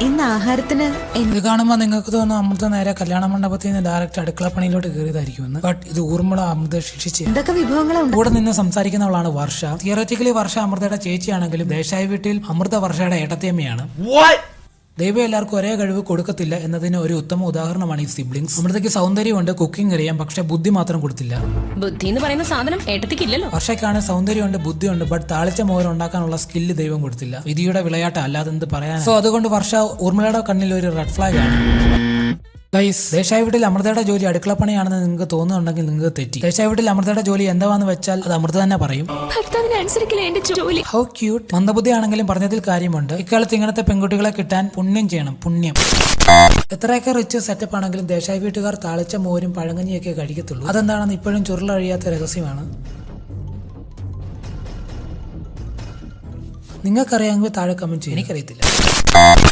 ഇന്ന് ആഹാരത്തിന് ഇത് കാണുമ്പോൾ നിങ്ങൾക്ക് തോന്നുന്നു അമൃത നേരെ കല്യാണ മണ്ഡപത്തിൽ നിന്ന് ഡയറക്റ്റ് അടുക്കള പണിയിലോട്ട് കയറിയതായിരിക്കുമെന്ന്. ബട്ട് ഇത് ഊർമിള അമൃത ശിക്ഷിച്ച് എന്തൊക്കെ വിഭവങ്ങളുണ്ട്? കൂടെ നിന്ന് സംസാരിക്കുന്നവളാണ് വർഷ. തിയററ്റിക്കലി വർഷ അമൃതയുടെ ചേച്ചിയാണെങ്കിലും ദേശായി വീട്ടിൽ അമൃത വർഷയുടെ ഏട്ടത്തിയമ്മയാണ്. ദൈവം എല്ലാവർക്കും ഒരേ കഴിവ് കൊടുക്കത്തില്ല എന്നതിന് ഒരു ഉത്തമ ഉദാഹരണമാണ് ഈ സിബ്ലിംഗ്സ്. അമൃതയ്ക്ക് സൗന്ദര്യമുണ്ട്, കുക്കിംഗ് അറിയാം, പക്ഷെ ബുദ്ധി മാത്രം കൊടുത്തില്ല. ബുദ്ധി എന്ന് പറയുന്ന സാധനം ഏട്ടത്തിക്കില്ലല്ലോ. വർഷയ്ക്കാണ് സൗന്ദര്യമുണ്ട്, ബുദ്ധിയുണ്ട്, ബട്ട് താളിച്ച മോഹൻ ഉണ്ടാക്കാനുള്ള സ്കില്ല് ദൈവം കൊടുത്തില്ല. വിധിയുടെ വിളയാട്ട അല്ലാതെ എന്ത് പറയാൻ. സോ അതുകൊണ്ട് വർഷ ഊർമിളയുടെ കണ്ണിൽ ഒരു റെഡ് ഫ്ലാഗ് ആണ്. ഗൈസ്, ദേശായി വീട്ടിൽ അമൃതയുടെ ജോലി അടുക്കളപ്പണിയാണെന്ന് നിങ്ങൾക്ക് തോന്നുന്നുണ്ടെങ്കിൽ നിങ്ങൾക്ക് തെറ്റി. ദേശായി വീട്ടിൽ അമൃതയുടെ ജോലി എന്താണെന്ന് വെച്ചാൽ അത് അമൃത തന്നെ പറയും. ഭർത്താവിനെ അനുസരിക്കില്ല എന്റെ ജോലി. How cute. മന്ദബുദ്ധിയാണെങ്കിലും പറഞ്ഞതിൽ കാര്യമുണ്ട്. ഇക്കാലത്ത് ഇങ്ങനത്തെ പെൺകുട്ടികളെ കിട്ടാൻ പുണ്യം ചെയ്യണം, പുണ്യം. എത്രയൊക്കെ റിച്ച് സെറ്റപ്പ് ആണെങ്കിലും ദേശായി വീട്ടുകാർ താളിച്ച മോരും പഴങ്കഞ്ഞിയൊക്കെ കഴിക്കത്തുള്ളൂ. അതെന്താണെന്ന് ഇപ്പോഴും ചുരുളഴിയാത്ത രഹസ്യമാണ്. നിങ്ങൾക്കറിയാമെങ്കിൽ താഴെ കമന്റ് ചെയ്യും. എനിക്കറിയത്തില്ല.